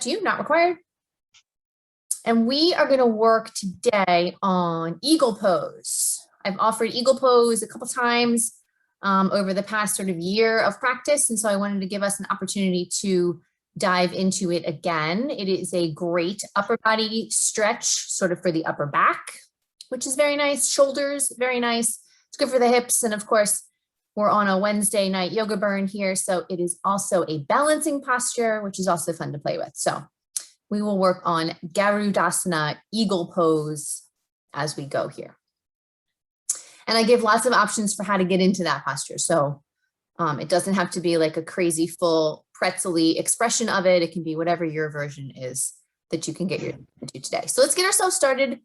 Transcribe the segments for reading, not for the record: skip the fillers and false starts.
to you, not required. And we are going to work today on eagle pose. I've offered eagle pose a couple times over the past sort of year of practice. And so I wanted to give us an opportunity to dive into it again. It is a great upper body stretch, sort of for the upper back, which is very nice. Shoulders, very nice. It's good for the hips. And of course, we're on a Wednesday night yoga burn here. So it is also a balancing posture, which is also fun to play with. So we will work on Garudasana, eagle pose, as we go here. And I give lots of options for how to get into that posture. So it doesn't have to be like a crazy full pretzel-y expression of it. It can be whatever your version is that you can get your into today. So let's get ourselves started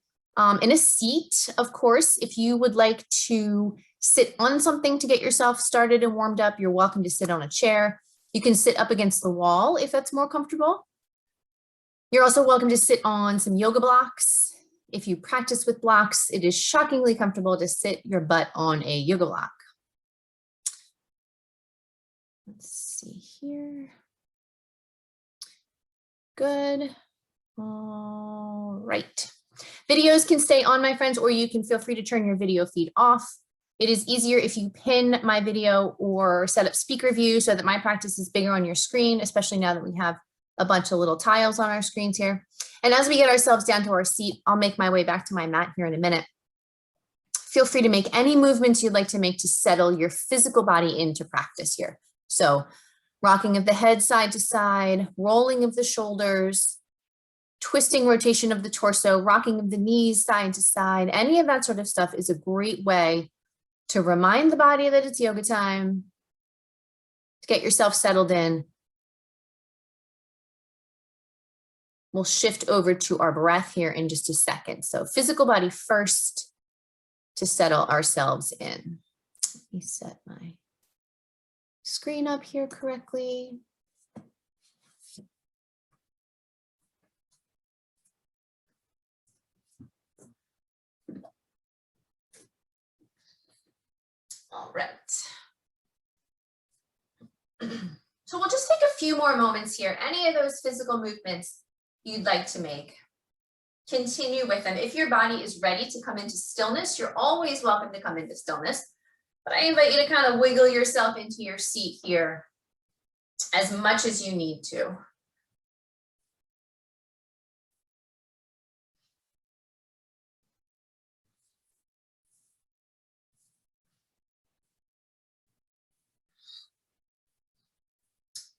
in a seat. Of course, if you would like to sit on something to get yourself started and warmed up, you're welcome to sit on a chair. You can sit up against the wall if that's more comfortable. You're also welcome to sit on some yoga blocks. If you practice with blocks, it is shockingly comfortable to sit your butt on a yoga block. Let's see here. Good. All right. Videos can stay on, my friends, or you can feel free to turn your video feed off. It is easier if you pin my video or set up speaker view so that my practice is bigger on your screen, especially now that we have a bunch of little tiles on our screens here. And as we get ourselves down to our seat, I'll make my way back to my mat here in a minute. Feel free to make any movements you'd like to make to settle your physical body into practice here. So rocking of the head side to side, rolling of the shoulders, twisting rotation of the torso, rocking of the knees side to side. Any of that sort of stuff is a great way to remind the body that it's yoga time, to get yourself settled in. We'll shift over to our breath here in just a second. So physical body first to settle ourselves in. Let me set my screen up here correctly. All right. So we'll just take a few more moments here. Any of those physical movements you'd like to make, continue with them. If your body is ready to come into stillness, you're always welcome to come into stillness. But I invite you to kind of wiggle yourself into your seat here as much as you need to.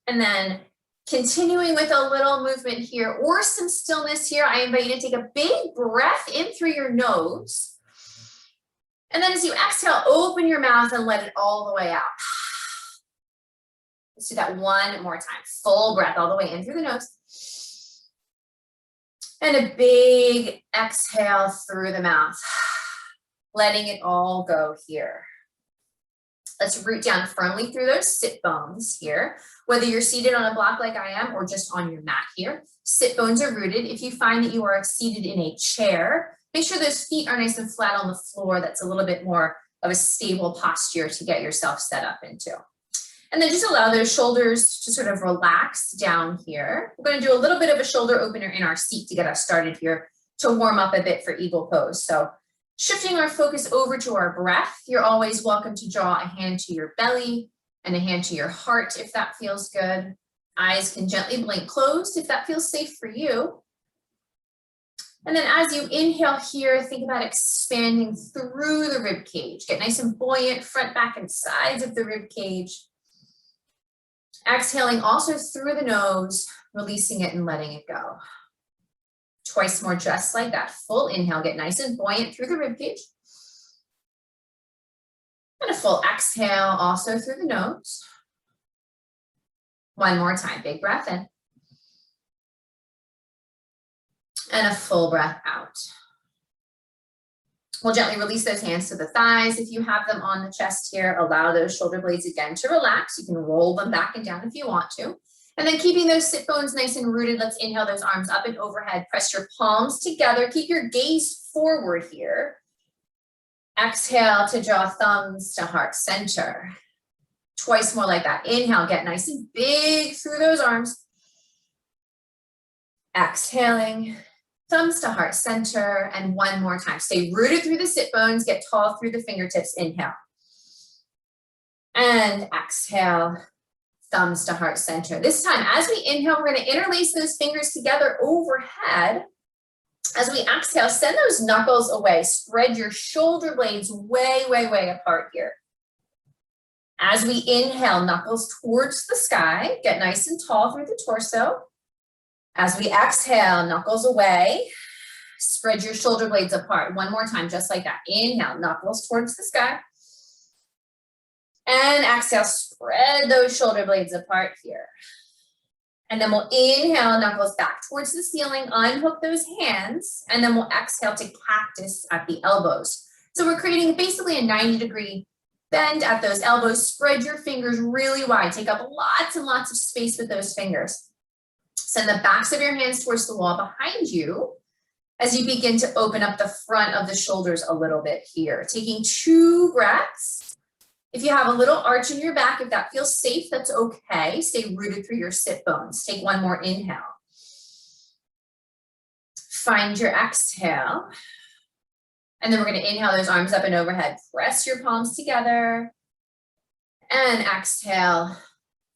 And then continuing with a little movement here or some stillness here, I invite you to take a big breath in through your nose. And then as you exhale, open your mouth and let it all the way out. Let's do that one more time. Full breath all the way in through the nose. And a big exhale through the mouth. Letting it all go here. Let's root down firmly through those sit bones here. Whether you're seated on a block like I am or just on your mat here, sit bones are rooted. If you find that you are seated in a chair, make sure those feet are nice and flat on the floor. That's a little bit more of a stable posture to get yourself set up into. And then just allow those shoulders to sort of relax down here. We're going to do a little bit of a shoulder opener in our seat to get us started here to warm up a bit for eagle pose. So shifting our focus over to our breath, you're always welcome to draw a hand to your belly and a hand to your heart if that feels good. Eyes can gently blink closed if that feels safe for you. And then as you inhale here, think about expanding through the rib cage. Get nice and buoyant, front, back, and sides of the rib cage. Exhaling also through the nose, releasing it and letting it go. Twice more just like that. Full inhale, get nice and buoyant through the ribcage. And a full exhale also through the nose. One more time, big breath in. And a full breath out. We'll gently release those hands to the thighs. If you have them on the chest here, allow those shoulder blades again to relax. You can roll them back and down if you want to. And then keeping those sit bones nice and rooted, let's inhale those arms up and overhead. Press your palms together. Keep your gaze forward here. Exhale to draw thumbs to heart center. Twice more like that. Inhale, get nice and big through those arms. Exhaling, thumbs to heart center, and one more time. Stay rooted through the sit bones, get tall through the fingertips, inhale. And exhale, thumbs to heart center. This time, as we inhale, we're gonna interlace those fingers together overhead. As we exhale, send those knuckles away. Spread your shoulder blades way, way, way apart here. As we inhale, knuckles towards the sky, get nice and tall through the torso. As we exhale, knuckles away, spread your shoulder blades apart. One more time, just like that. Inhale, knuckles towards the sky. And exhale, spread those shoulder blades apart here. And then we'll inhale, knuckles back towards the ceiling, unhook those hands, and then we'll exhale to cactus at the elbows. So we're creating basically a 90-degree bend at those elbows. Spread your fingers really wide. Take up lots and lots of space with those fingers. Send the backs of your hands towards the wall behind you as you begin to open up the front of the shoulders a little bit here. Taking 2 breaths. If you have a little arch in your back, if that feels safe, that's okay. Stay rooted through your sit bones. Take one more inhale. Find your exhale. And then we're going to inhale those arms up and overhead. Press your palms together. And exhale,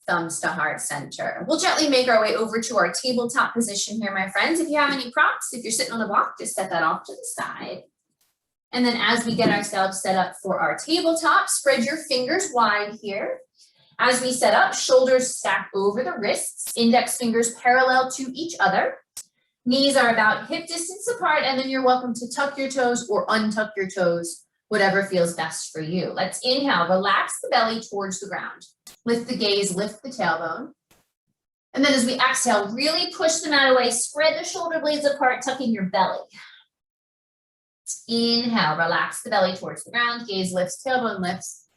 thumbs to heart center. We'll gently make our way over to our tabletop position here, my friends. If you have any props, if you're sitting on the block, just set that off to the side. And then as we get ourselves set up for our tabletop, spread your fingers wide here. As we set up, shoulders stack over the wrists, index fingers parallel to each other. Knees are about hip distance apart, and then you're welcome to tuck your toes or untuck your toes, whatever feels best for you. Let's inhale, relax the belly towards the ground. Lift the gaze, lift the tailbone. And then as we exhale, really push the mat away, spread the shoulder blades apart, tucking your belly. Inhale, relax the belly towards the ground, gaze lifts, tailbone lifts.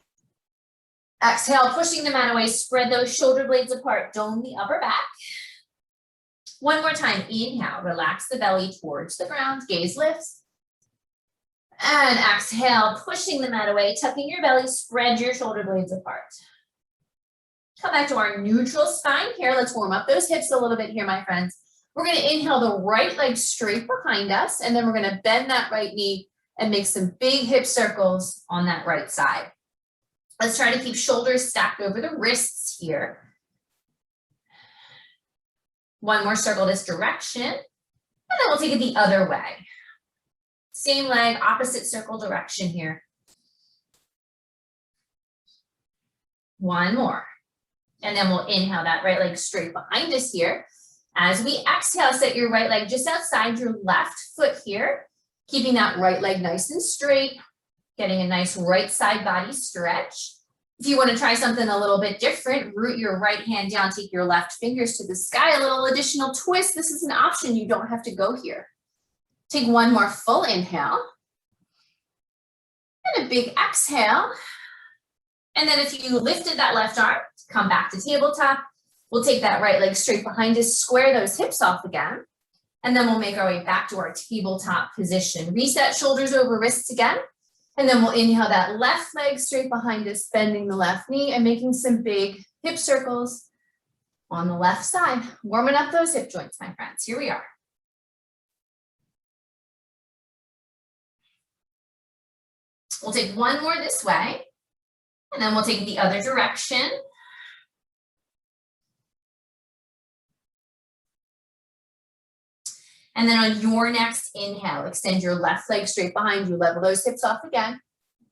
Exhale, pushing the mat away, spread those shoulder blades apart, dome the upper back. One more time, inhale, relax the belly towards the ground, gaze lifts. And exhale, pushing the mat away, tucking your belly, spread your shoulder blades apart. Come back to our neutral spine here. Let's warm up those hips a little bit here, my friends. We're going to inhale the right leg straight behind us, and then we're going to bend that right knee and make some big hip circles on that right side. Let's try to keep shoulders stacked over the wrists here. One more circle this direction, and then we'll take it the other way. Same leg, opposite circle direction here. One more. And then we'll inhale that right leg straight behind us here. As we exhale, set your right leg just outside your left foot here, keeping that right leg nice and straight, getting a nice right side body stretch. If you want to try something a little bit different, root your right hand down, take your left fingers to the sky, a little additional twist. This is an option. You don't have to go here. Take one more full inhale and a big exhale. And then if you lifted that left arm, come back to tabletop. We'll take that right leg straight behind us, square those hips off again, and then we'll make our way back to our tabletop position. Reset shoulders over wrists again, and then we'll inhale that left leg straight behind us, bending the left knee and making some big hip circles on the left side. Warming up those hip joints, my friends. Here we are. We'll take one more this way, and then we'll take the other direction. And then on your next inhale, extend your left leg straight behind you, level those hips off again.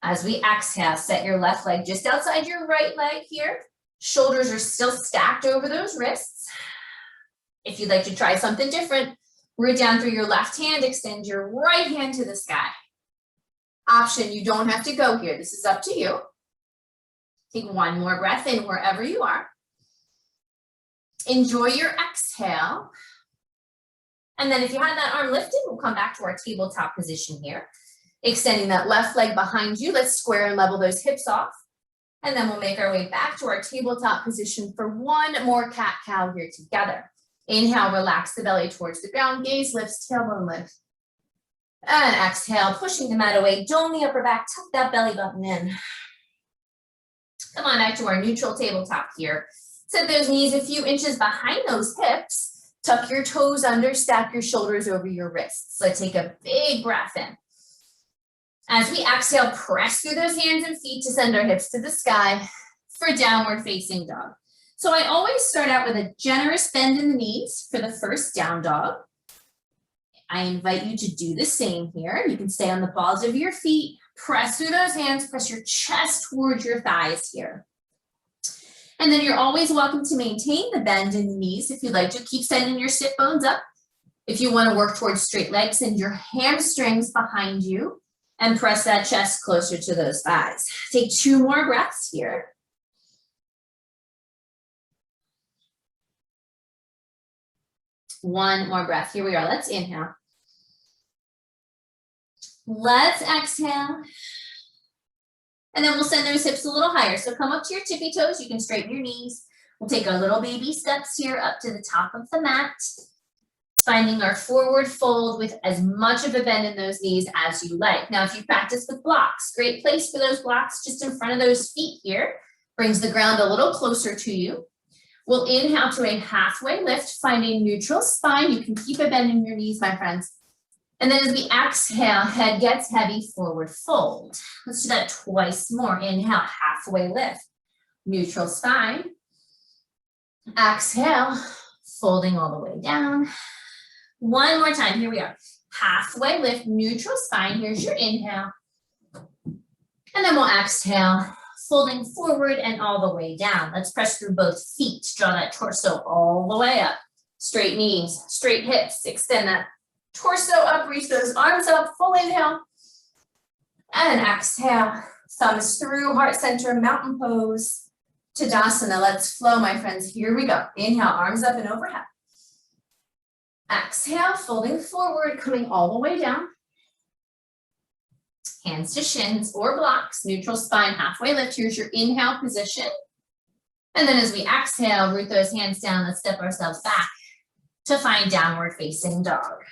As we exhale, set your left leg just outside your right leg here. Shoulders are still stacked over those wrists. If you'd like to try something different, root down through your left hand, extend your right hand to the sky. Option, you don't have to go here. This is up to you. Take one more breath in wherever you are. Enjoy your exhale. And then if you had that arm lifted, we'll come back to our tabletop position here. Extending that left leg behind you. Let's square and level those hips off. And then we'll make our way back to our tabletop position for one more cat-cow here together. Inhale, relax the belly towards the ground. Gaze lifts, tailbone lifts. And exhale, pushing the mat away. Dome the upper back, tuck that belly button in. Come on back to our neutral tabletop here. Set those knees a few inches behind those hips. Tuck your toes under, stack your shoulders over your wrists. Let's take a big breath in. As we exhale, press through those hands and feet to send our hips to the sky for downward facing dog. So I always start out with a generous bend in the knees for the first down dog. I invite you to do the same here. You can stay on the balls of your feet, press through those hands, press your chest towards your thighs here. And then you're always welcome to maintain the bend in the knees. If you'd like to, keep sending your sit bones up. If you want to work towards straight legs, send your hamstrings behind you and press that chest closer to those thighs. Take 2 more breaths here. One more breath. Here we are. Let's inhale. Let's exhale. And then we'll send those hips a little higher. So come up to your tippy toes. You can straighten your knees. We'll take our little baby steps here up to the top of the mat, finding our forward fold with as much of a bend in those knees as you like. Now, if you practice with blocks, great place for those blocks just in front of those feet here. Brings the ground a little closer to you. We'll inhale to a halfway lift, find a neutral spine. You can keep a bend in your knees, my friends. And then as we exhale, head gets heavy, forward fold. Let's do that twice more. Inhale, halfway lift, neutral spine. Exhale, folding all the way down. One more time, here we are. Halfway lift, neutral spine. Here's your inhale. And then we'll exhale, folding forward and all the way down. Let's press through both feet. Draw that torso all the way up. Straight knees, straight hips. Extend that torso up, reach those arms up, full inhale. And exhale, thumbs through, heart center, mountain pose. Tadasana, let's flow, my friends. Here we go. Inhale, arms up and overhead. Exhale, folding forward, coming all the way down. Hands to shins or blocks, neutral spine, halfway lift. Here's your inhale position. And then as we exhale, root those hands down. Let's step ourselves back to find downward facing dog.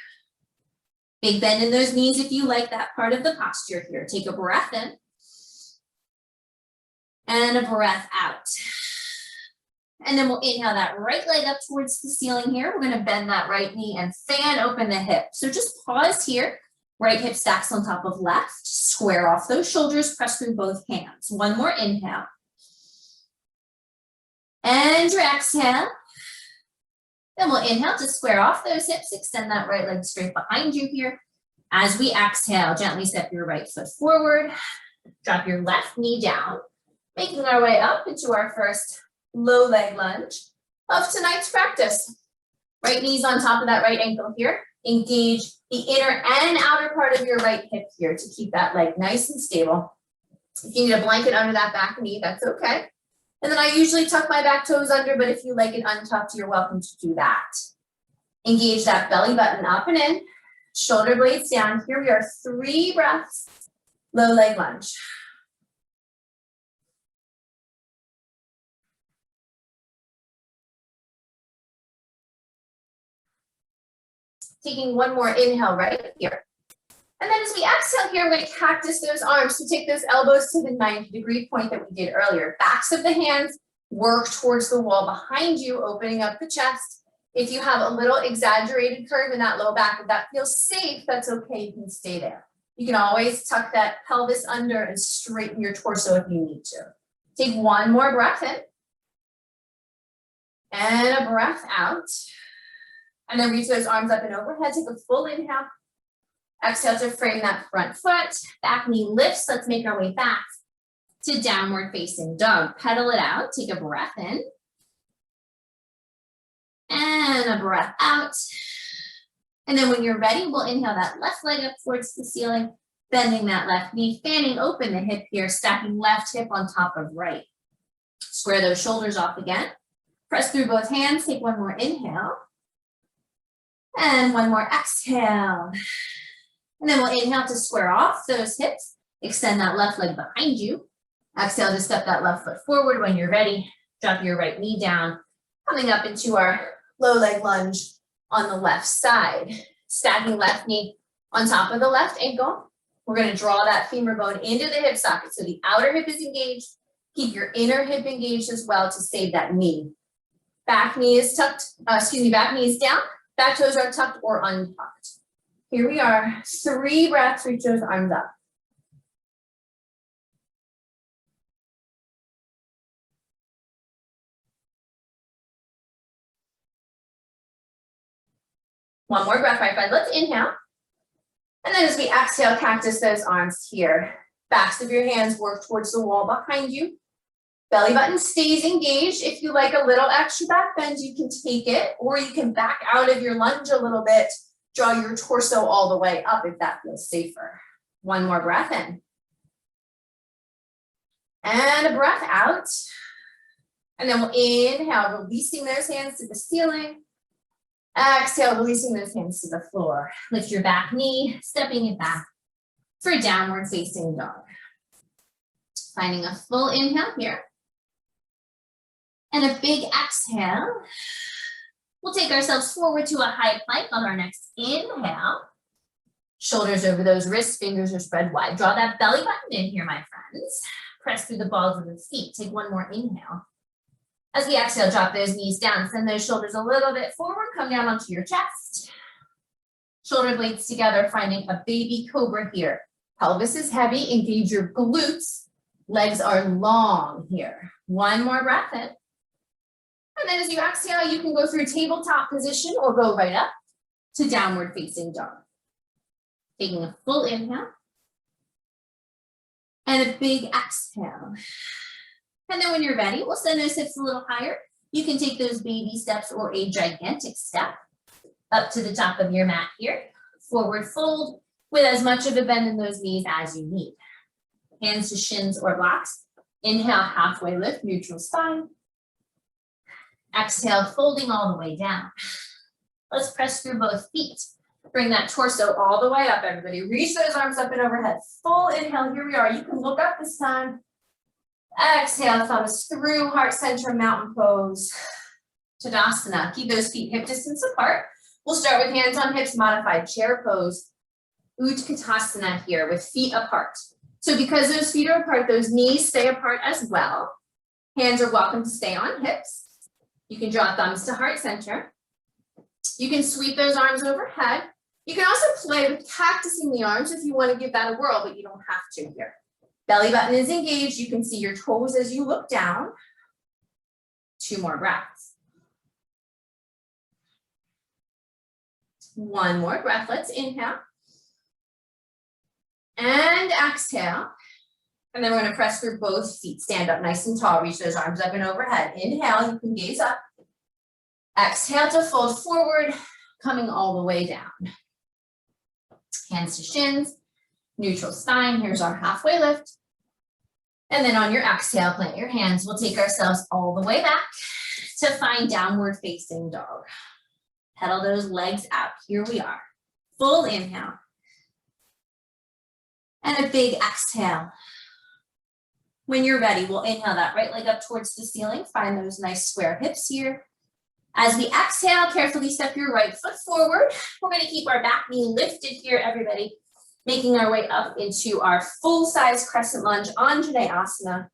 Big bend in those knees if you like that part of the posture here. Take a breath in and a breath out. And then we'll inhale that right leg up towards the ceiling here. We're going to bend that right knee and fan open the hip. So just pause here. Right hip stacks on top of left. Square off those shoulders. Press through both hands. One more inhale. And your exhale. Then we'll inhale to square off those hips. Extend that right leg straight behind you here. As we exhale, gently step your right foot forward. Drop your left knee down. Making our way up into our first low leg lunge of tonight's practice. Right knee's on top of that right ankle here. Engage the inner and outer part of your right hip here to keep that leg nice and stable. If you need a blanket under that back knee, that's okay. And then I usually tuck my back toes under, but if you like it untucked, you're welcome to do that. Engage that belly button up and in, shoulder blades down. Here we are, 3 breaths, low leg lunge. Taking one more inhale right here. And then as we exhale here, we're going to cactus those arms. So take those elbows to the 90-degree point that we did earlier. Backs of the hands work towards the wall behind you, opening up the chest. If you have a little exaggerated curve in that low back, if that feels safe, that's okay. You can stay there. You can always tuck that pelvis under and straighten your torso if you need to. Take one more breath in. And a breath out. And then reach those arms up and overhead. Take a full inhale. Exhale to frame that front foot. Back knee lifts. Let's make our way back to downward facing dog. Pedal it out. Take a breath in. And a breath out. And then when you're ready, we'll inhale that left leg up towards the ceiling, bending that left knee, fanning open the hip here, stacking left hip on top of right. Square those shoulders off again. Press through both hands. Take one more inhale. And one more exhale. And then we'll inhale to square off those hips. Extend that left leg behind you. Exhale to step that left foot forward. When you're ready, drop your right knee down. Coming up into our low leg lunge on the left side. Stacking left knee on top of the left ankle. We're going to draw that femur bone into the hip socket. So the outer hip is engaged. Keep your inner hip engaged as well to save that knee. Back knee is tucked, back knee is down, back toes are tucked or untucked. Here we are, 3 breaths, reach those arms up. One more breath, my friend. Let's inhale. And then as we exhale, cactus those arms here. Backs of your hands work towards the wall behind you. Belly button stays engaged. If you like a little extra back bend, you can take it, or you can back out of your lunge a little bit. Draw your torso all the way up if that feels safer. One more breath in. And a breath out. And then we'll inhale, releasing those hands to the ceiling. Exhale, releasing those hands to the floor. Lift your back knee, stepping it back for downward facing dog. Finding a full inhale here. And a big exhale. We'll take ourselves forward to a high plank on our next inhale. Shoulders over those wrists, fingers are spread wide. Draw that belly button in here, my friends. Press through the balls of the feet. Take one more inhale. As we exhale, drop those knees down. Send those shoulders a little bit forward. Come down onto your chest. Shoulder blades together, finding a baby cobra here. Pelvis is heavy. Engage your glutes. Legs are long here. One more breath in. And then as you exhale, you can go through tabletop position or go right up to downward facing dog. Taking a full inhale. And a big exhale. And then when you're ready, we'll send those hips a little higher. You can take those baby steps or a gigantic step up to the top of your mat here. Forward fold with as much of a bend in those knees as you need. Hands to shins or blocks. Inhale, halfway lift, neutral spine. Exhale, folding all the way down. Let's press through both feet. Bring that torso all the way up, everybody. Reach those arms up and overhead. Full inhale, here we are. You can look up this time. Exhale, thumbs through, heart center, mountain pose. Tadasana. Keep those feet hip distance apart. We'll start with hands on hips, modified chair pose. Utkatasana here with feet apart. So because those feet are apart, those knees stay apart as well. Hands are welcome to stay on hips. You can draw thumbs to heart center. You can sweep those arms overhead. You can also play with cactusing the arms if you want to give that a whirl, but you don't have to here. Belly button is engaged. You can see your toes as you look down. 2 more breaths. One more breath. Let's inhale. And exhale. And then we're going to press through both feet. Stand up nice and tall. Reach those arms up and overhead. Inhale, you can gaze up. Exhale to fold forward, coming all the way down. Hands to shins, neutral spine. Here's our halfway lift. And then on your exhale, plant your hands. We'll take ourselves all the way back to find downward facing dog. Pedal those legs out. Here we are. Full inhale. And a big exhale. When you're ready, we'll inhale that right leg up towards the ceiling. Find those nice square hips here. As we exhale, carefully step your right foot forward. We're going to keep our back knee lifted here, everybody. Making our way up into our full-size crescent lunge, Anjaneyasana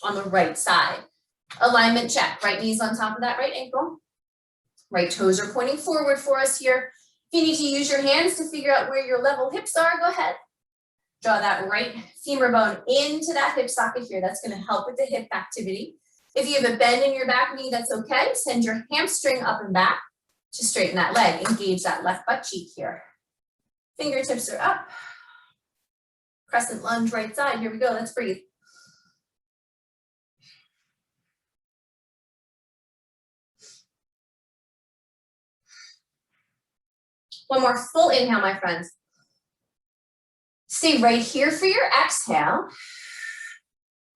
on the right side. Alignment check. Right knee's on top of that right ankle. Right toes are pointing forward for us here. If you need to use your hands to figure out where your level hips are, go ahead. Draw that right femur bone into that hip socket here. That's going to help with the hip activity. If you have a bend in your back knee, that's okay. Send your hamstring up and back to straighten that leg. Engage that left butt cheek here. Fingertips are up. Crescent lunge right side. Here we go. Let's breathe. One more full inhale, my friends. Stay right here for your exhale.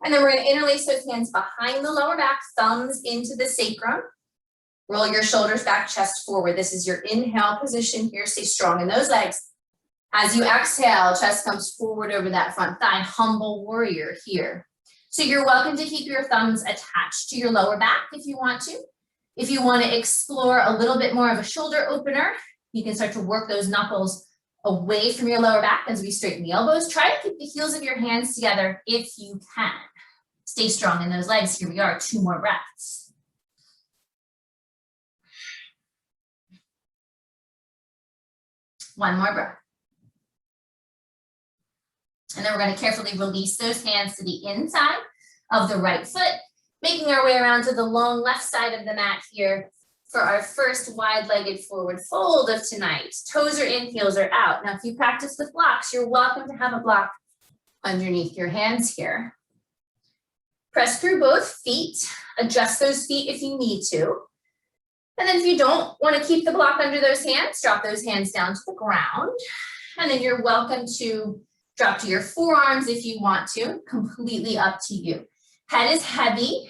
And then we're going to interlace those hands behind the lower back, thumbs into the sacrum. Roll your shoulders back, chest forward. This is your inhale position here. Stay strong in those legs. As you exhale, chest comes forward over that front thigh, humble warrior here. So you're welcome to keep your thumbs attached to your lower back if you want to. If you want to explore a little bit more of a shoulder opener, you can start to work those knuckles away from your lower back as we straighten the elbows. Try to keep the heels of your hands together if you can. Stay strong in those legs. Here we are, 2 more breaths. One more breath. And then we're going to carefully release those hands to the inside of the right foot, making our way around to the long left side of the mat here for our first wide-legged forward fold of tonight. Toes are in, heels are out. Now, if you practice with blocks, you're welcome to have a block underneath your hands here. Press through both feet, adjust those feet if you need to. And then if you don't want to keep the block under those hands, drop those hands down to the ground. And then you're welcome to drop to your forearms if you want to, completely up to you. Head is heavy,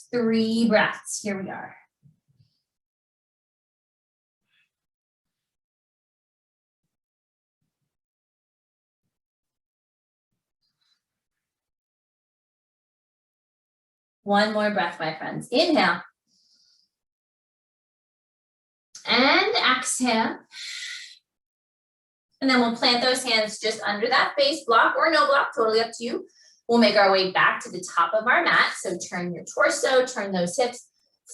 3 breaths, here we are. One more breath, my friends. Inhale. And exhale. And then we'll plant those hands just under that base, block or no block, totally up to you. We'll make our way back to the top of our mat. So turn your torso, turn those hips,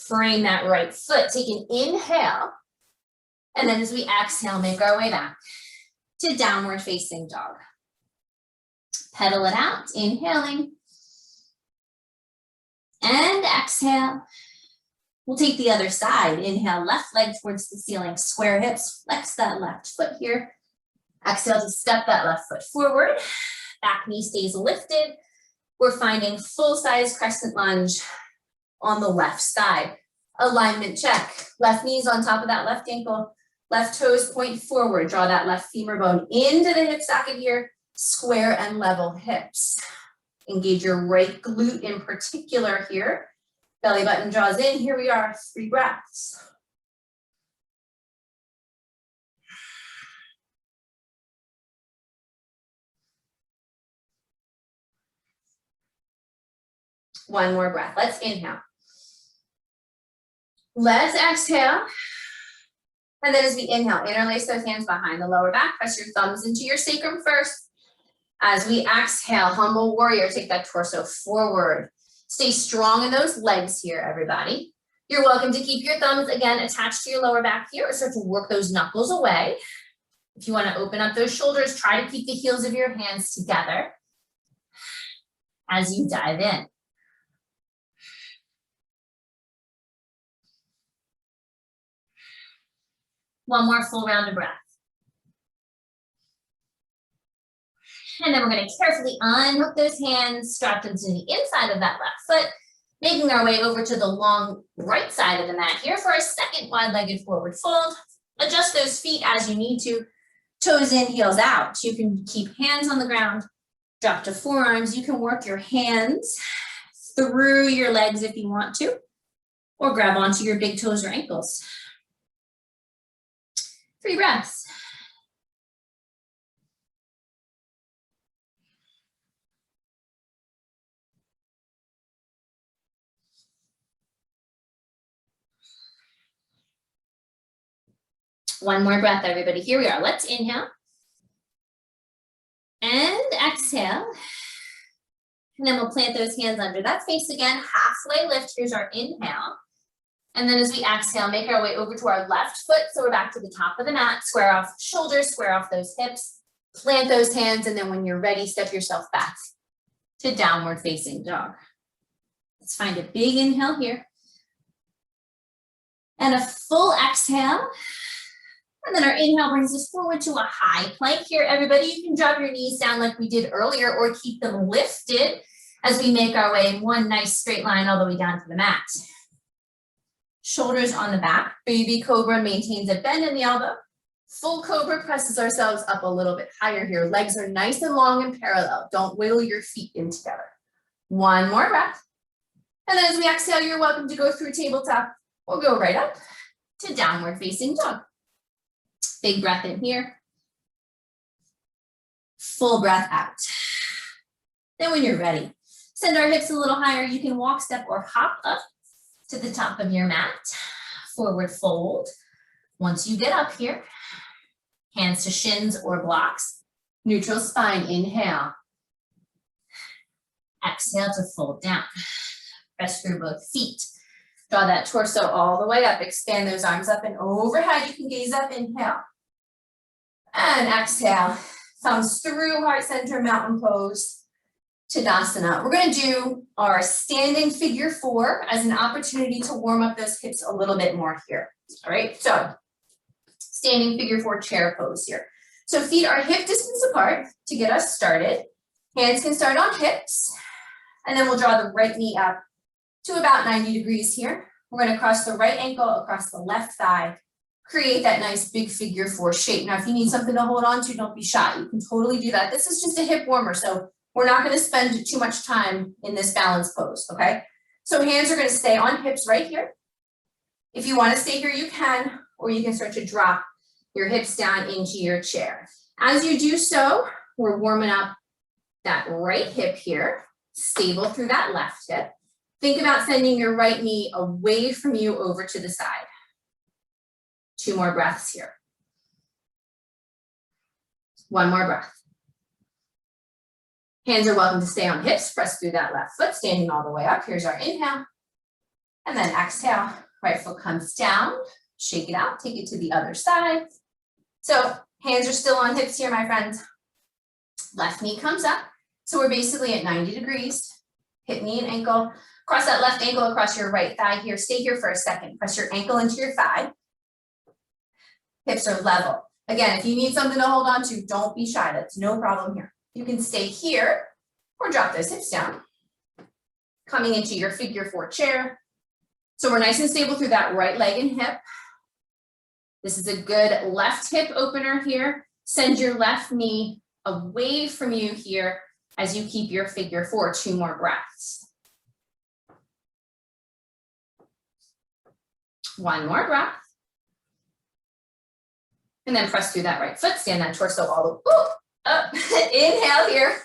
frame that right foot. Take an inhale. And then as we exhale, make our way back to downward facing dog. Pedal it out, inhaling. And exhale. We'll take the other side. Inhale, left leg towards the ceiling, square hips, flex that left foot here. Exhale to step that left foot forward. Back knee stays lifted. We're finding full-size crescent lunge on the left side. Alignment check. Left knee's on top of that left ankle. Left toes point forward. Draw that left femur bone into the hip socket here. Square and level hips. Engage your right glute in particular here. Belly button draws in. Here we are. 3 breaths. One more breath. Let's inhale. Let's exhale. And then as we inhale, interlace those hands behind the lower back. Press your thumbs into your sacrum first. As we exhale, humble warrior, take that torso forward. Stay strong in those legs here, everybody. You're welcome to keep your thumbs, again, attached to your lower back here or start to work those knuckles away. If you want to open up those shoulders, try to keep the heels of your hands together as you dive in. One more full round of breath. And then we're going to carefully unhook those hands, strap them to the inside of that left foot, making our way over to the long right side of the mat here for our second wide-legged forward fold. Adjust those feet as you need to. Toes in, heels out. You can keep hands on the ground, drop to forearms. You can work your hands through your legs if you want to, or grab onto your big toes or ankles. 3 breaths. One more breath, everybody. Here we are. Let's inhale. And exhale. And then we'll plant those hands under that face again. Halfway lift. Here's our inhale. And then as we exhale, make our way over to our left foot. So we're back to the top of the mat. Square off shoulders, square off those hips. Plant those hands. And then when you're ready, step yourself back to downward facing dog. Let's find a big inhale here. And a full exhale. And then our inhale brings us forward to a high plank here. Everybody, you can drop your knees down like we did earlier or keep them lifted as we make our way in one nice straight line all the way down to the mat. Shoulders on the back. Baby cobra maintains a bend in the elbow. Full cobra presses ourselves up a little bit higher here. Legs are nice and long and parallel. Don't wiggle your feet in together. One more breath. And then as we exhale, you're welcome to go through tabletop or go right up to downward facing dog. Big breath in here. Full breath out. Then when you're ready, send our hips a little higher. You can walk, step, or hop up to the top of your mat. Forward fold. Once you get up here, hands to shins or blocks. Neutral spine, inhale. Exhale to fold down. Press through both feet. Draw that torso all the way up. Expand those arms up and overhead. You can gaze up, inhale. And exhale, thumbs through heart center, mountain pose, Tadasana. We're gonna do our standing figure 4 as an opportunity to warm up those hips a little bit more here. All right, so standing figure 4 chair pose here. So feet are hip distance apart to get us started. Hands can start on hips, and then we'll draw the right knee up to about 90 degrees here. We're gonna cross the right ankle across the left thigh, create that nice big figure 4 shape. Now, if you need something to hold on to, don't be shy. You can totally do that. This is just a hip warmer, so we're not gonna spend too much time in this balance pose, okay? So hands are gonna stay on hips right here. If you wanna stay here, you can, or you can start to drop your hips down into your chair. As you do so, we're warming up that right hip here, stable through that left hip. Think about sending your right knee away from you over to the side. 2 more breaths here. 1 more breath. Hands are welcome to stay on hips, press through that left foot, standing all the way up. Here's our inhale. And then exhale, right foot comes down, shake it out, take it to the other side. So hands are still on hips here, my friends. Left knee comes up. So we're basically at 90 degrees. Hip, knee, and ankle. Cross that left ankle across your right thigh here. Stay here for a second. Press your ankle into your thigh. Hips are level. Again, if you need something to hold on to, don't be shy. That's no problem here. You can stay here or drop those hips down. Coming into your figure 4 chair. So we're nice and stable through that right leg and hip. This is a good left hip opener here. Send your left knee away from you here as you keep your figure 4. 2 more breaths. 1 more breath. And then press through that right foot, stand that torso all the way up. Inhale here.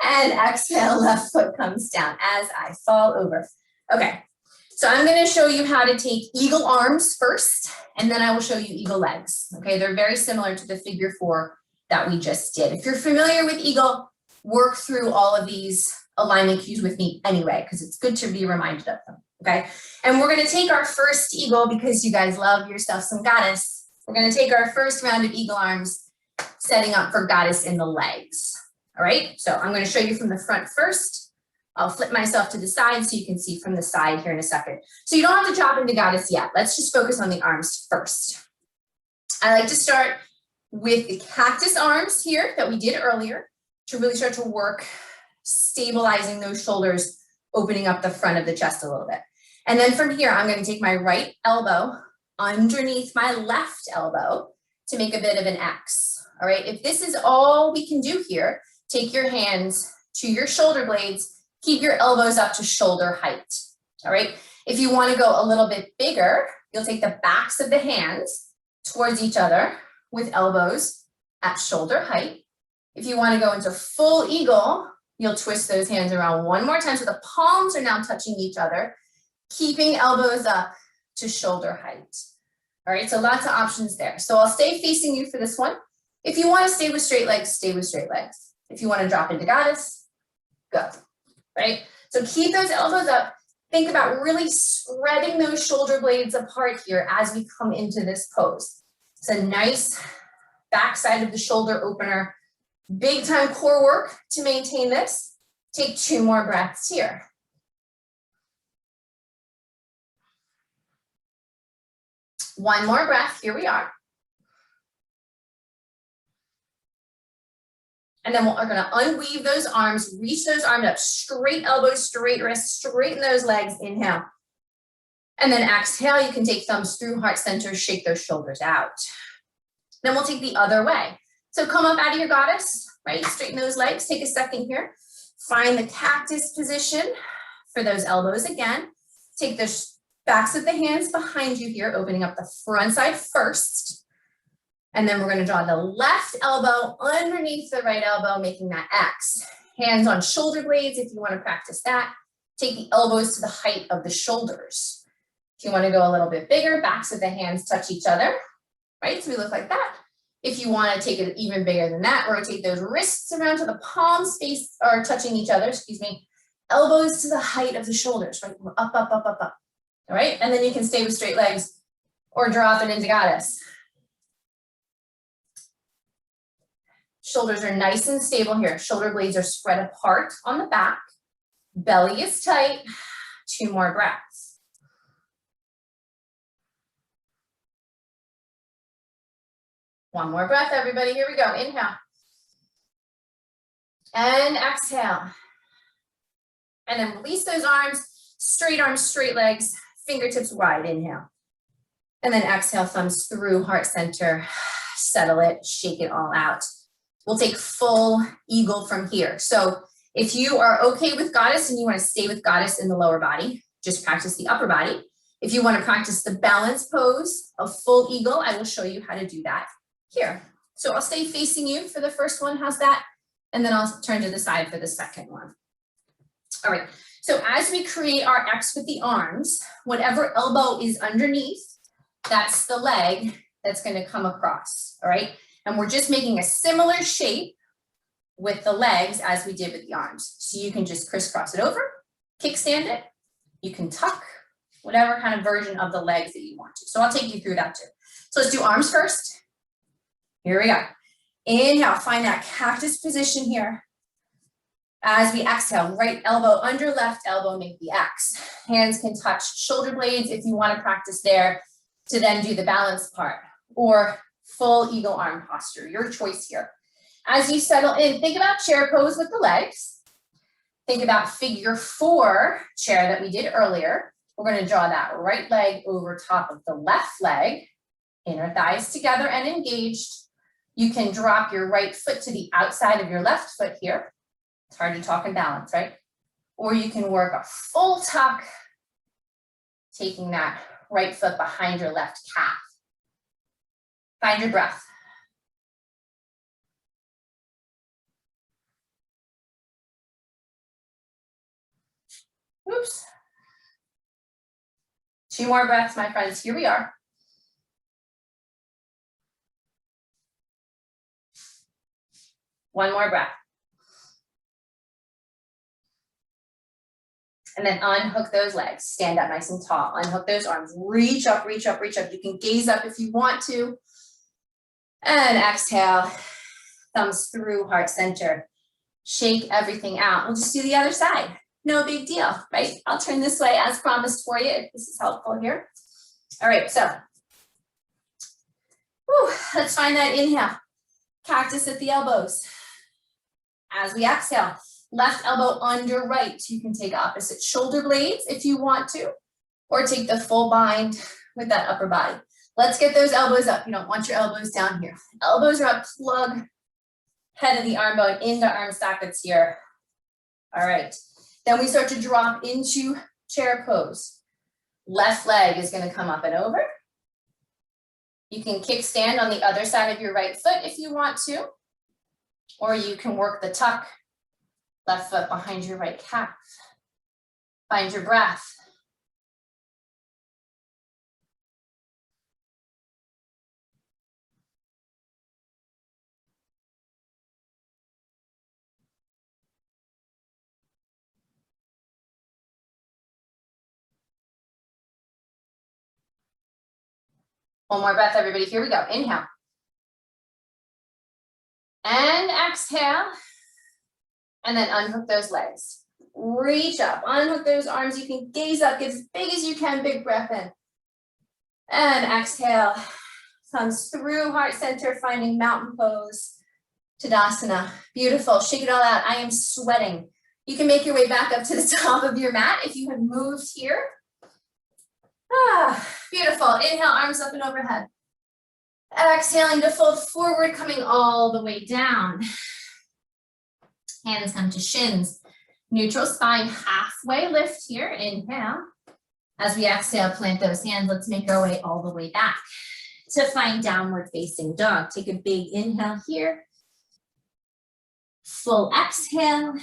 And exhale, left foot comes down as I fall over. Okay, so I'm gonna show you how to take eagle arms first, and then I will show you eagle legs. Okay, they're very similar to the figure 4 that we just did. If you're familiar with eagle, work through all of these alignment cues with me anyway, because it's good to be reminded of them, okay? And we're gonna take our first eagle because you guys love yourself some goddess. We're gonna take our first round of eagle arms, setting up for goddess in the legs, all right? So I'm gonna show you from the front first. I'll flip myself to the side so you can see from the side here in a second. So you don't have to drop into goddess yet. Let's just focus on the arms first. I like to start with the cactus arms here that we did earlier to really start to work stabilizing those shoulders, opening up the front of the chest a little bit. And then from here, I'm gonna take my right elbow underneath my left elbow to make a bit of an X, all right? If this is all we can do here, take your hands to your shoulder blades, keep your elbows up to shoulder height, all right? If you wanna go a little bit bigger, you'll take the backs of the hands towards each other with elbows at shoulder height. If you wanna go into full eagle, you'll twist those hands around 1 more time so the palms are now touching each other, keeping elbows up to shoulder height. All right, so lots of options there. So I'll stay facing you for this one. If you want to stay with straight legs, stay with straight legs. If you want to drop into goddess, go, right? So keep those elbows up. Think about really spreading those shoulder blades apart here as we come into this pose. It's a nice backside of the shoulder opener. Big time core work to maintain this. Take 2 more breaths here. 1 more breath, here we are. And then we're gonna unweave those arms, reach those arms up, straight elbows, straight wrists, straighten those legs, inhale. And then exhale, you can take thumbs through heart center, shake those shoulders out. Then we'll take the other way. So come up out of your goddess, right? Straighten those legs, take a second here. Find the cactus position for those elbows again. Take the backs of the hands behind you here, opening up the front side first. And then we're gonna draw the left elbow underneath the right elbow, making that X. Hands on shoulder blades if you wanna practice that. Take the elbows to the height of the shoulders. If you wanna go a little bit bigger, backs of the hands touch each other, right? So we look like that. If you wanna take it even bigger than that, rotate those wrists around to the palms face or touching each other, excuse me. Elbows to the height of the shoulders, right? We're up, up, up, up, up. All right, and then you can stay with straight legs or drop it into goddess. Shoulders are nice and stable here. Shoulder blades are spread apart on the back. Belly is tight. 2 more breaths. One more breath, everybody. Here we go. Inhale. And exhale. And then release those arms, straight legs, fingertips wide. Inhale. And then exhale, thumbs through heart center. Settle it, shake it all out. We'll take full eagle from here. So if you are okay with goddess and you want to stay with goddess in the lower body, just practice the upper body. If you want to practice the balance pose of full eagle, I will show you how to do that here. So I'll stay facing you for the first one. How's that? And then I'll turn to the side for the second one. All right. So as we create our X with the arms, whatever elbow is underneath, that's the leg that's going to come across. All right. And we're just making a similar shape with the legs as we did with the arms. So you can just crisscross it over, kickstand it. You can tuck, whatever kind of version of the legs that you want to. So I'll take you through that too. So let's do arms first. Here we go. Inhale, find that cactus position here. As we exhale, right elbow under left elbow, make the X. Hands can touch shoulder blades if you want to practice there to then do the balance part, or full eagle arm posture, your choice here. As you settle in, think about chair pose with the legs. Think about figure 4 chair that we did earlier. We're going to draw that right leg over top of the left leg, inner thighs together and engaged. You can drop your right foot to the outside of your left foot here. It's hard to talk and balance, right? Or you can work a full tuck, taking that right foot behind your left calf. Find your breath. Oops. 2 more breaths, my friends. Here we are. One more breath. And then unhook those legs. Stand up nice and tall. Unhook those arms. Reach up, reach up, reach up. You can gaze up if you want to. And exhale. Thumbs through heart center. Shake everything out. We'll just do the other side. No big deal, right? I'll turn this way as promised for you if this is helpful here. All right, so let's find that inhale. Cactus at the elbows. As we exhale, left elbow under right. You can take opposite shoulder blades if you want to, or take the full bind with that upper body. Let's get those elbows up. You don't want your elbows down here. Elbows are up, plug head of the arm bone into arm sockets here. All right. Then we start to drop into chair pose. Left leg is going to come up and over. You can kickstand on the other side of your right foot if you want to, or you can work the tuck, left foot behind your right calf. Find your breath. One more breath, everybody. Here we go. Inhale. And exhale. And then unhook those legs. Reach up, unhook those arms. You can gaze up, get as big as you can. Big breath in. And exhale. Thumbs through heart center, finding mountain pose. Tadasana. Beautiful. Shake it all out. I am sweating. You can make your way back up to the top of your mat if you have moved here. Beautiful. Inhale, arms up and overhead. Exhaling to fold forward, coming all the way down. Hands come to shins. Neutral spine, halfway lift here. Inhale. As we exhale, plant those hands. Let's make our way all the way back to find downward facing dog. Take a big inhale here. Full exhale.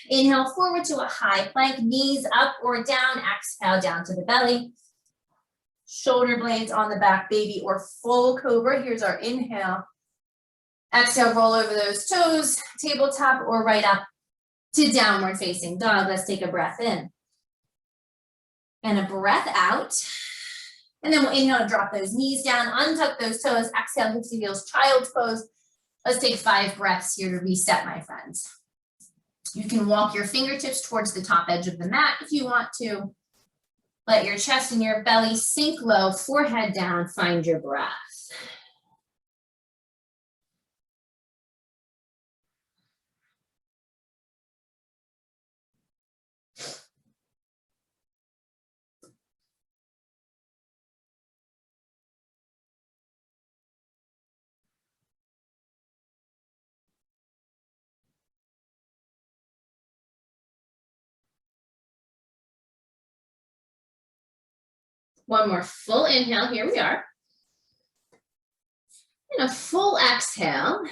Inhale forward to a high plank, knees up or down. Exhale down to the belly. Shoulder blades on the back, baby, or full cobra. Here's our inhale. Exhale, roll over those toes, tabletop or right up to downward facing dog. Let's take a breath in. And a breath out. And then we'll inhale to drop those knees down, untuck those toes. Exhale, hips to heels, child's pose. Let's take 5 breaths here to reset, my friends. You can walk your fingertips towards the top edge of the mat if you want to. Let your chest and your belly sink low, forehead down, find your breath. One more full inhale, here we are. And a full exhale.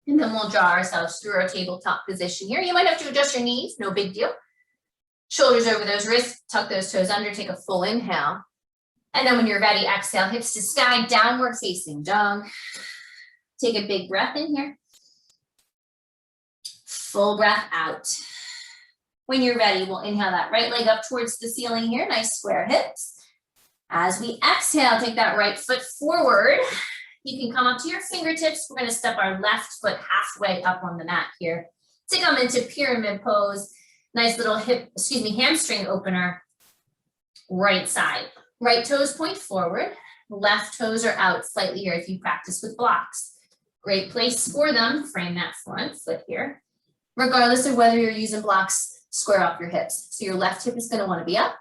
And then we'll draw ourselves through our tabletop position here. You might have to adjust your knees, no big deal. Shoulders over those wrists, tuck those toes under, take a full inhale. And then when you're ready, exhale, hips to sky, downward facing dog. Take a big breath in here. Full breath out. When you're ready, we'll inhale that right leg up towards the ceiling here, nice square hips. As we exhale, take that right foot forward. You can come up to your fingertips. We're gonna step our left foot halfway up on the mat here to come into pyramid pose. Nice little hamstring opener, right side. Right toes point forward, left toes are out slightly here if you practice with blocks. Great place for them, frame that front foot here. Regardless of whether you're using blocks, square off your hips. So your left hip is gonna wanna be up.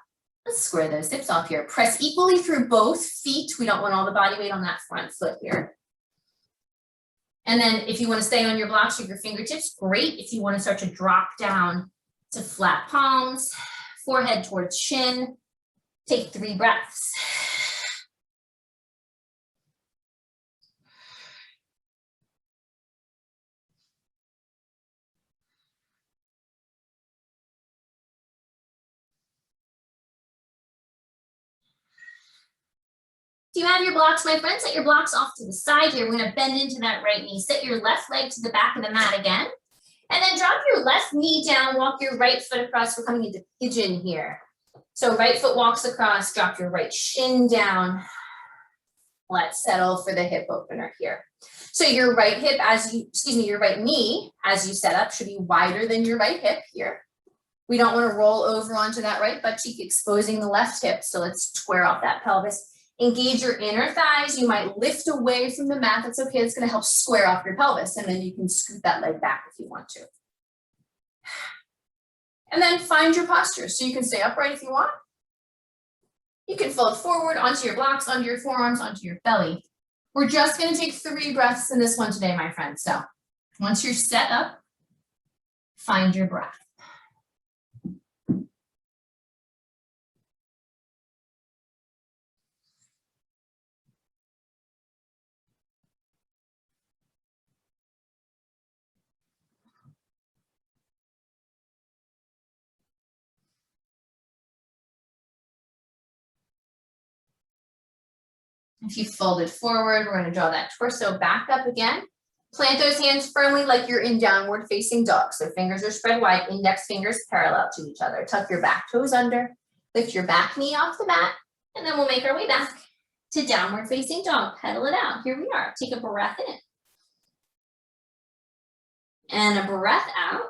Let's square those hips off here. Press equally through both feet. We don't want all the body weight on that front foot here. And then if you wanna stay on your blocks with your fingertips, great. If you wanna start to drop down to flat palms, forehead towards shin, take 3 breaths. Do you have your blocks, my friends? Set your blocks off to the side here. We're gonna bend into that right knee. Set your left leg to the back of the mat again. And then drop your left knee down, walk your right foot across. We're coming into pigeon here. So right foot walks across, drop your right shin down. Let's settle for the hip opener here. So your right hip your right knee as you set up should be wider than your right hip here. We don't wanna roll over onto that right butt cheek, exposing the left hip. So let's square off that pelvis. Engage your inner thighs. You might lift away from the mat. That's okay. It's going to help square off your pelvis. And then you can scoot that leg back if you want to. And then find your posture. So you can stay upright if you want. You can fold forward onto your blocks, onto your forearms, onto your belly. We're just going to take 3 breaths in this one today, my friends. So once you're set up, find your breath. If you fold it forward, we're going to draw that torso back up again. Plant those hands firmly like you're in downward facing dog. So fingers are spread wide, index fingers parallel to each other. Tuck your back toes under, lift your back knee off the mat, and then we'll make our way back to downward facing dog. Pedal it out. Here we are. Take a breath in. And a breath out.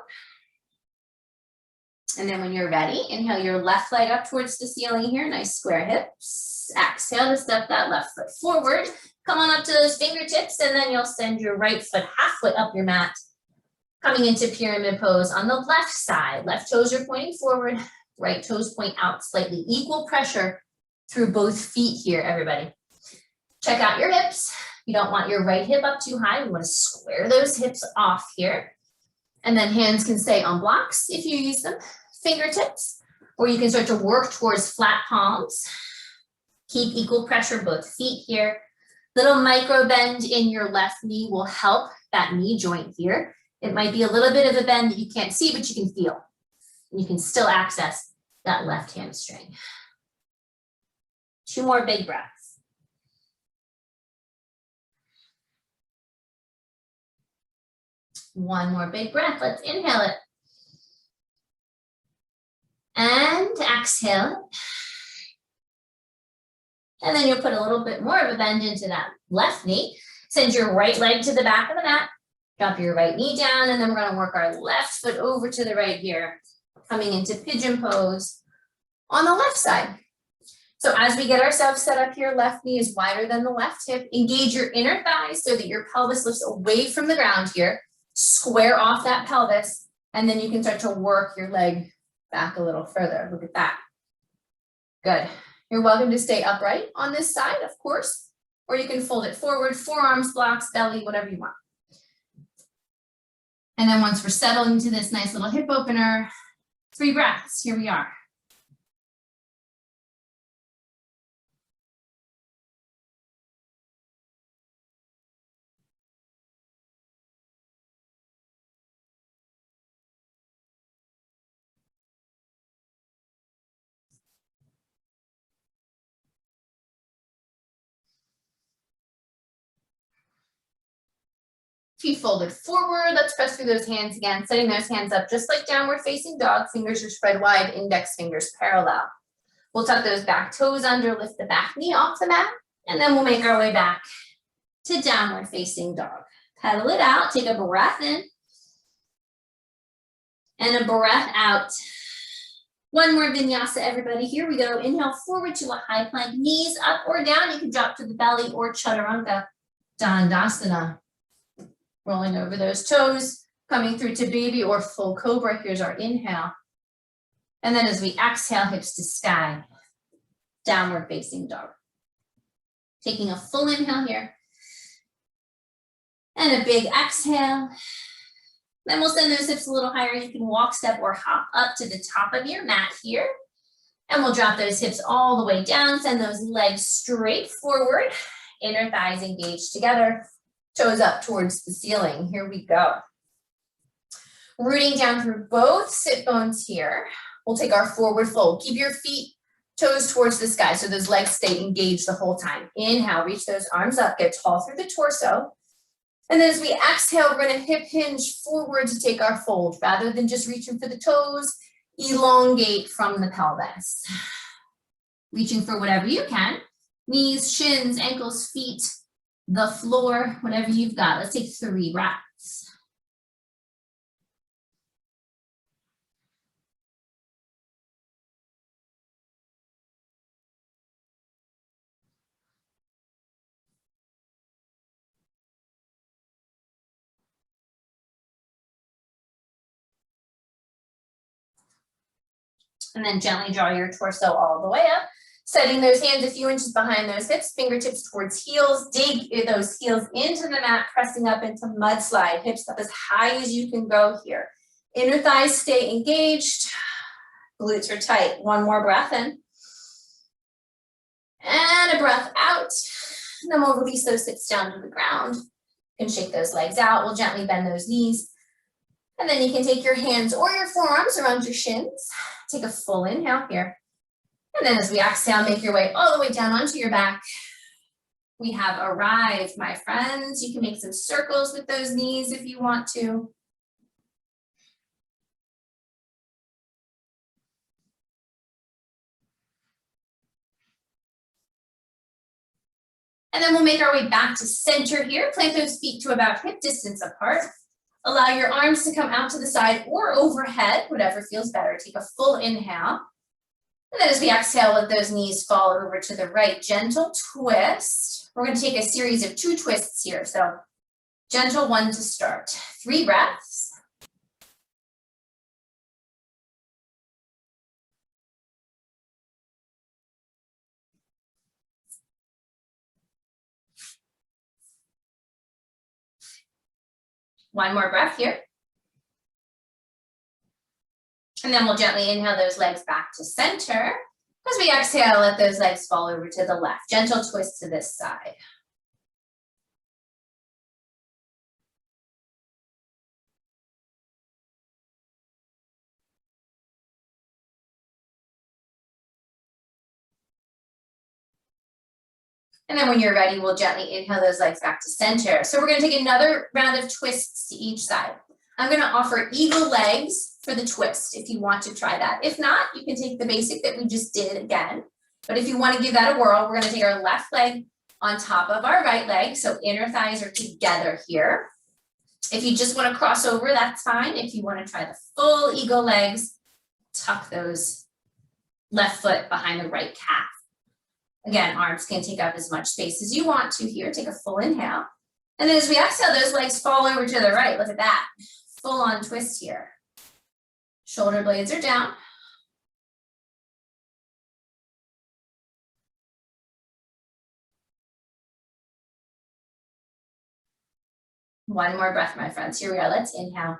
And then when you're ready, inhale your left leg up towards the ceiling here, nice square hips. Exhale to step that left foot forward. Come on up to those fingertips, and then you'll send your right foot halfway up your mat, coming into pyramid pose on the left side. Left toes are pointing forward, right toes point out slightly. Equal pressure through both feet here, everybody. Check out your hips. You don't want your right hip up too high. You want to square those hips off here. And then hands can stay on blocks if you use them. Fingertips, or you can start to work towards flat palms. Keep equal pressure both feet here. Little micro bend in your left knee will help that knee joint here. It might be a little bit of a bend that you can't see, but you can feel. You can still access that left hamstring. 2 more big breaths. One more big breath. Let's inhale it. And exhale it. And then you'll put a little bit more of a bend into that left knee. Send your right leg to the back of the mat. Drop your right knee down, and then we're gonna work our left foot over to the right here, coming into pigeon pose on the left side. So as we get ourselves set up here, left knee is wider than the left hip. Engage your inner thighs so that your pelvis lifts away from the ground here. Square off that pelvis, and then you can start to work your leg back a little further. Look at that. Good. You're welcome to stay upright on this side, of course, or you can fold it forward, forearms, blocks, belly, whatever you want. And then once we're settled into this nice little hip opener, 3 breaths, here we are. Feet folded forward. Let's press through those hands again, setting those hands up just like downward facing dog. Fingers are spread wide, index fingers parallel. We'll tuck those back toes under, lift the back knee off the mat, and then we'll make our way back to downward facing dog. Pedal it out, take a breath in and a breath out. One more vinyasa, everybody. Here we go. Inhale forward to a high plank, knees up or down. You can drop to the belly or chaturanga, Garudasana. Rolling over those toes, coming through to baby or full cobra. Here's our inhale. And then as we exhale, hips to sky, downward facing dog. Taking a full inhale here. And a big exhale. Then we'll send those hips a little higher. You can walk, step, or hop up to the top of your mat here. And we'll drop those hips all the way down. Send those legs straight forward. Inner thighs engaged together. Toes up towards the ceiling. Here we go. Rooting down through both sit bones here. We'll take our forward fold. Keep your feet, toes towards the sky so those legs stay engaged the whole time. Inhale, reach those arms up, get tall through the torso. And then as we exhale, we're gonna hip hinge forward to take our fold. Rather than just reaching for the toes, elongate from the pelvis. Reaching for whatever you can. Knees, shins, ankles, feet, the floor, whatever you've got. Let's take 3 breaths. And then gently draw your torso all the way up. Setting those hands a few inches behind those hips, fingertips towards heels, dig those heels into the mat, pressing up into mudslide, hips up as high as you can go here. Inner thighs stay engaged, glutes are tight. One more breath in. And a breath out. And then we'll release those hips down to the ground. You can shake those legs out. We'll gently bend those knees. And then you can take your hands or your forearms around your shins. Take a full inhale here. And then as we exhale, make your way all the way down onto your back. We have arrived, my friends. You can make some circles with those knees if you want to. And then we'll make our way back to center here. Plant those feet to about hip distance apart. Allow your arms to come out to the side or overhead, whatever feels better. Take a full inhale. And then as we exhale, let those knees fall over to the right. Gentle twist. We're going to take a series of 2 twists here. So gentle 1 to start. 3 breaths. One more breath here. And then we'll gently inhale those legs back to center. As we exhale, let those legs fall over to the left. Gentle twist to this side. And then when you're ready, we'll gently inhale those legs back to center. So we're going to take another round of twists to each side. I'm going to offer eagle legs for the twist if you want to try that. If not, you can take the basic that we just did again. But if you want to give that a whirl, we're going to take our left leg, on top of our right leg. So inner thighs are together here. If you just want to cross over, that's fine. If you want to try the full eagle legs, tuck those left foot behind the right calf. Again, arms can take up as much space as you want to here. Take a full inhale. And then as we exhale, those legs fall over to the right. Look at that. Full on twist here. Shoulder blades are down. One more breath, my friends. Here we are. Let's inhale.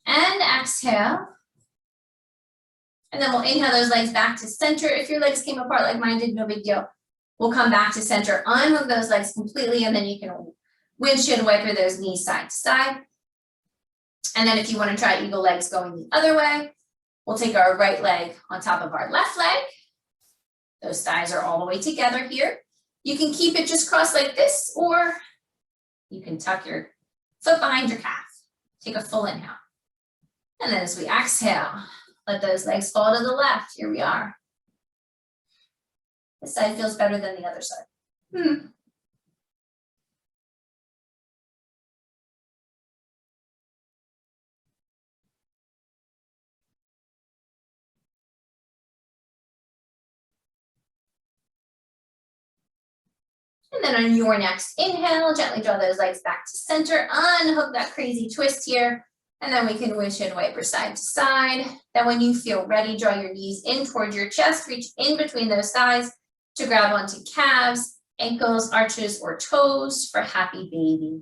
And exhale. And then we'll inhale those legs back to center. If your legs came apart like mine did, no big deal. We'll come back to center, unhook those legs completely, and then you can windshield wiper those knees side to side. And then if you want to try eagle legs going the other way, we'll take our right leg on top of our left leg. Those thighs are all the way together here. You can keep it just crossed like this, or you can tuck your foot behind your calf. Take a full inhale. And then as we exhale, let those legs fall to the left. Here we are. This side feels better than the other side. And then on your next inhale, gently draw those legs back to center, unhook that crazy twist here, and then we can windshield wiper side to side. Then when you feel ready, draw your knees in towards your chest, reach in between those thighs to grab onto calves, ankles, arches, or toes for happy baby.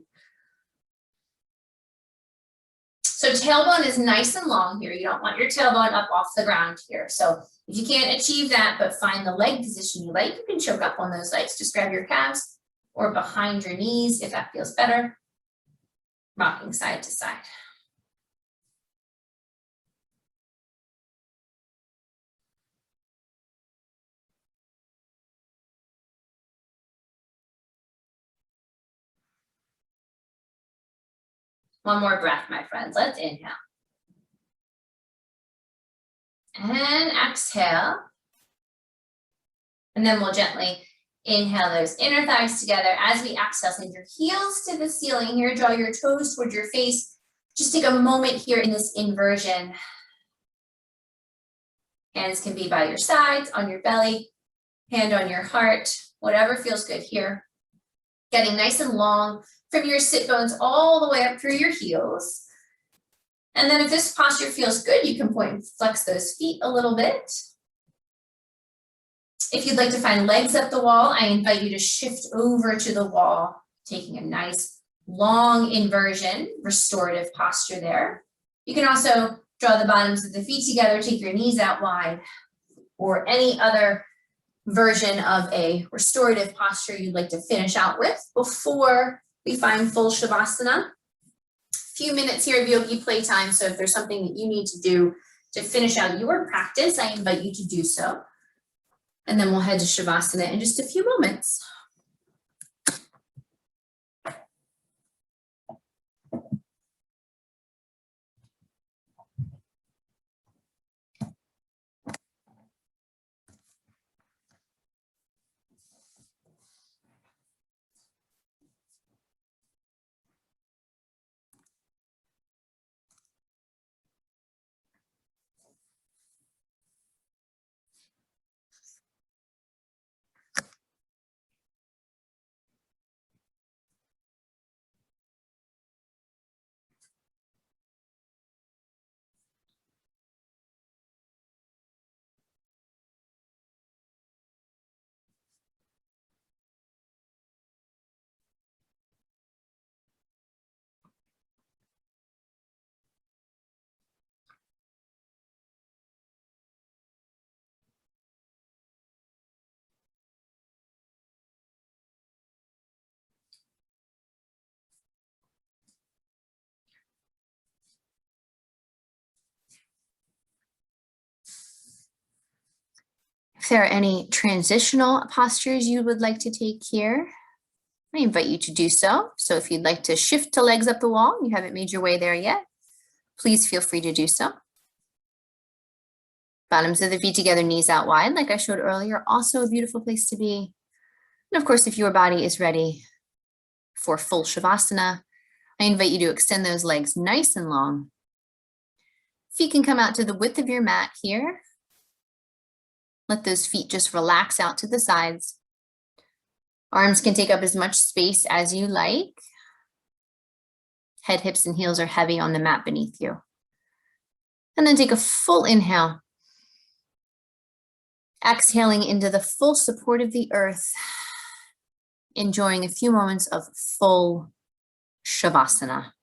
So tailbone is nice and long here. You don't want your tailbone up off the ground here. So if you can't achieve that, but find the leg position you like, you can choke up on those legs. Just grab your calves or behind your knees if that feels better. Rocking side to side. One more breath, my friends. Let's inhale. And exhale. And then we'll gently inhale those inner thighs together. As we exhale, send your heels to the ceiling here. Draw your toes towards your face. Just take a moment here in this inversion. Hands can be by your sides, on your belly, hand on your heart, whatever feels good here. Getting nice and long from your sit bones all the way up through your heels. And then if this posture feels good, you can point and flex those feet a little bit. If you'd like to find legs up the wall, I invite you to shift over to the wall, taking a nice long inversion, restorative posture there. You can also draw the bottoms of the feet together, take your knees out wide, or any other version of a restorative posture you'd like to finish out with before we find full Shavasana. A few minutes here of yogi playtime, so if there's something that you need to do to finish out your practice, I invite you to do so. And then we'll head to Shavasana in just a few moments. If there are any transitional postures you would like to take here, I invite you to do so. So if you'd like to shift to legs up the wall, you haven't made your way there yet, please feel free to do so. Bottoms of the feet together, knees out wide, like I showed earlier, also a beautiful place to be. And of course, if your body is ready for full Shavasana, I invite you to extend those legs nice and long. Feet can come out to the width of your mat here. Let those feet just relax out to the sides. Arms can take up as much space as you like. Head, hips, and heels are heavy on the mat beneath you. And then take a full inhale. Exhaling into the full support of the earth. Enjoying a few moments of full Shavasana.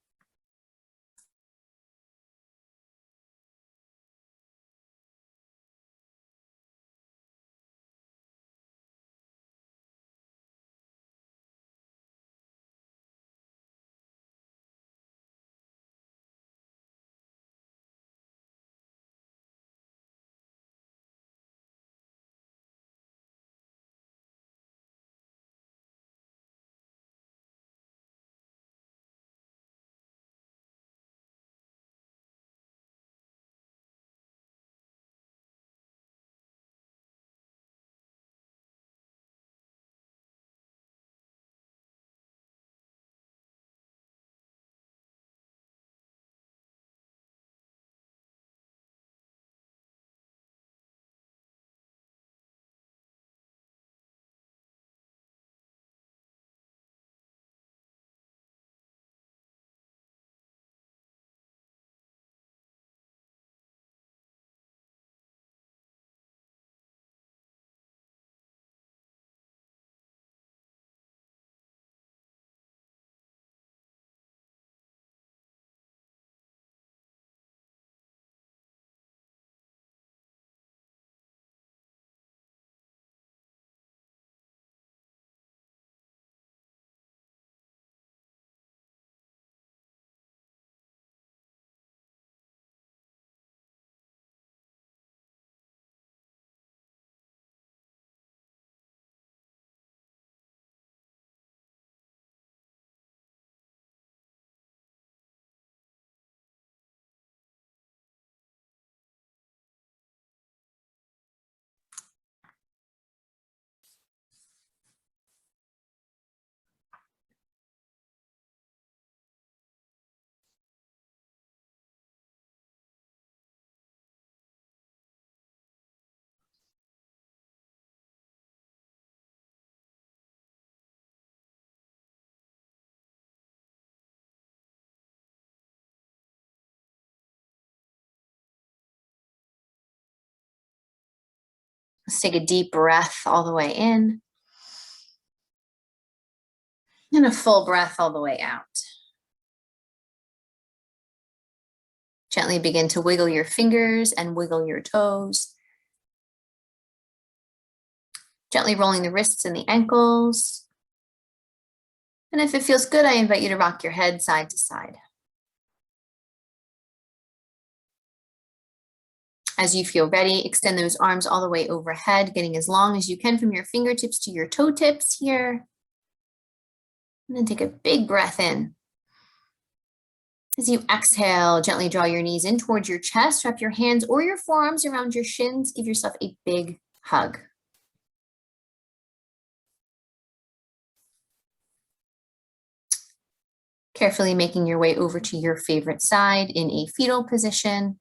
Let's take a deep breath all the way in. And a full breath all the way out. Gently begin to wiggle your fingers and wiggle your toes. Gently rolling the wrists and the ankles. And if it feels good, I invite you to rock your head side to side. As you feel ready, extend those arms all the way overhead, getting as long as you can from your fingertips to your toe tips here. And then take a big breath in. As you exhale, gently draw your knees in towards your chest, wrap your hands or your forearms around your shins, give yourself a big hug. Carefully making your way over to your favorite side in a fetal position.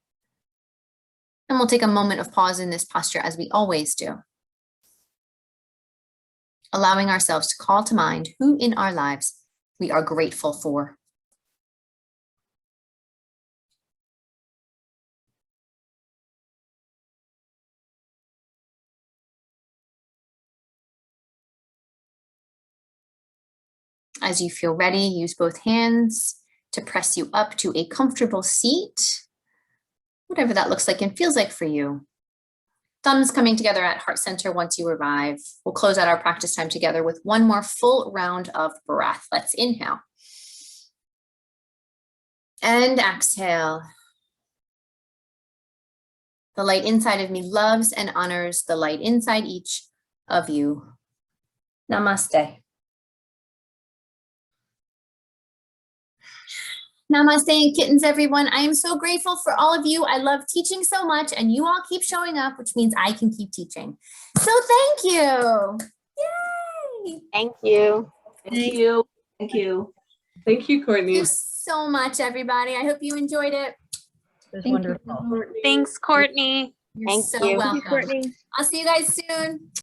And we'll take a moment of pause in this posture as we always do. Allowing ourselves to call to mind who in our lives we are grateful for. As you feel ready, use both hands to press you up to a comfortable seat, whatever that looks like and feels like for you. Thumbs coming together at heart center once you arrive. We'll close out our practice time together with one more full round of breath. Let's inhale. And exhale. The light inside of me loves and honors the light inside each of you. Namaste. Namaste and kittens, everyone. I am so grateful for all of you. I love teaching so much, and you all keep showing up, which means I can keep teaching. So thank you. Yay! right. Thank you. Thank you. Thank you. Thank you, Thank Courtney. you so much, everybody. I hope you enjoyed it. It was Thank wonderful. you. Thanks, Courtney. You're Thank so you. welcome. Courtney. I'll see you guys soon.